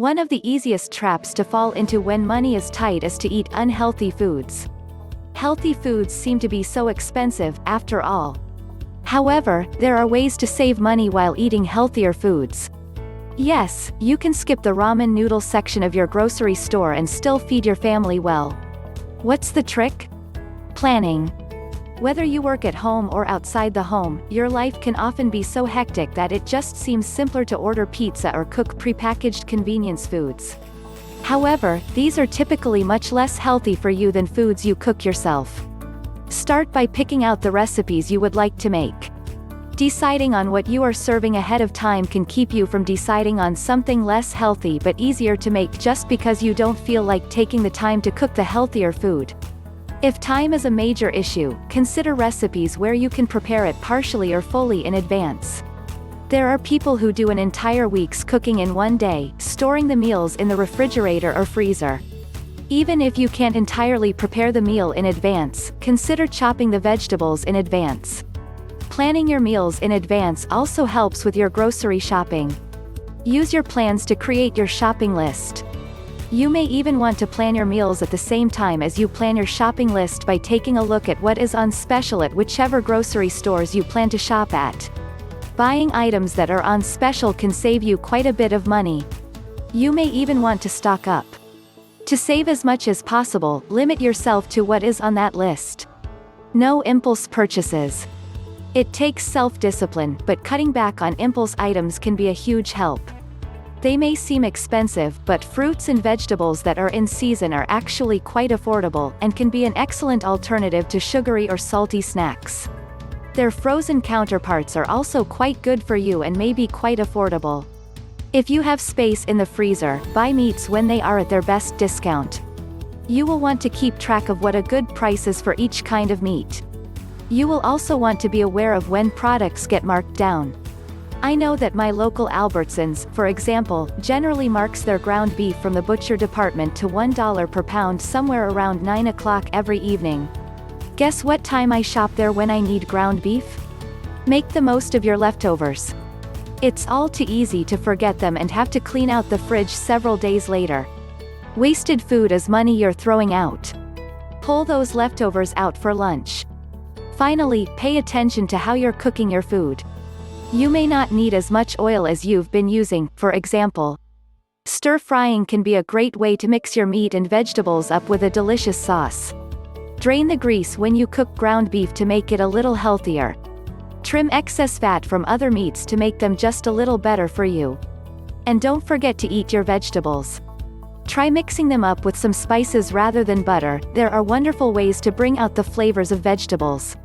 One of the easiest traps to fall into when money is tight is to eat unhealthy foods. Healthy foods seem to be so expensive, after all. However, there are ways to save money while eating healthier foods. Yes, you can skip the ramen noodle section of your grocery store and still feed your family well. What's the trick? Planning. Whether you work at home or outside the home, your life can often be so hectic that it just seems simpler to order pizza or cook prepackaged convenience foods. However, these are typically much less healthy for you than foods you cook yourself. Start by picking out the recipes you would like to make. Deciding on what you are serving ahead of time can keep you from deciding on something less healthy but easier to make just because you don't feel like taking the time to cook the healthier food. If time is a major issue, consider recipes where you can prepare it partially or fully in advance. There are people who do an entire week's cooking in one day, storing the meals in the refrigerator or freezer. Even if you can't entirely prepare the meal in advance, consider chopping the vegetables in advance. Planning your meals in advance also helps with your grocery shopping. Use your plans to create your shopping list. You may even want to plan your meals at the same time as you plan your shopping list by taking a look at what is on special at whichever grocery stores you plan to shop at. Buying items that are on special can save you quite a bit of money. You may even want to stock up. To save as much as possible, limit yourself to what is on that list. No impulse purchases. It takes self-discipline, but cutting back on impulse items can be a huge help. They may seem expensive, but fruits and vegetables that are in season are actually quite affordable, and can be an excellent alternative to sugary or salty snacks. Their frozen counterparts are also quite good for you and may be quite affordable. If you have space in the freezer, buy meats when they are at their best discount. You will want to keep track of what a good price is for each kind of meat. You will also want to be aware of when products get marked down. I know that my local Albertsons, for example, generally marks their ground beef from the butcher department to $1 per pound somewhere around 9 o'clock every evening. Guess what time I shop there when I need ground beef? Make the most of your leftovers. It's all too easy to forget them and have to clean out the fridge several days later. Wasted food is money you're throwing out. Pull those leftovers out for lunch. Finally, pay attention to how you're cooking your food. You may not need as much oil as you've been using, for example. Stir-frying can be a great way to mix your meat and vegetables up with a delicious sauce. Drain the grease when you cook ground beef to make it a little healthier. Trim excess fat from other meats to make them just a little better for you. And don't forget to eat your vegetables. Try mixing them up with some spices rather than butter. There are wonderful ways to bring out the flavors of vegetables.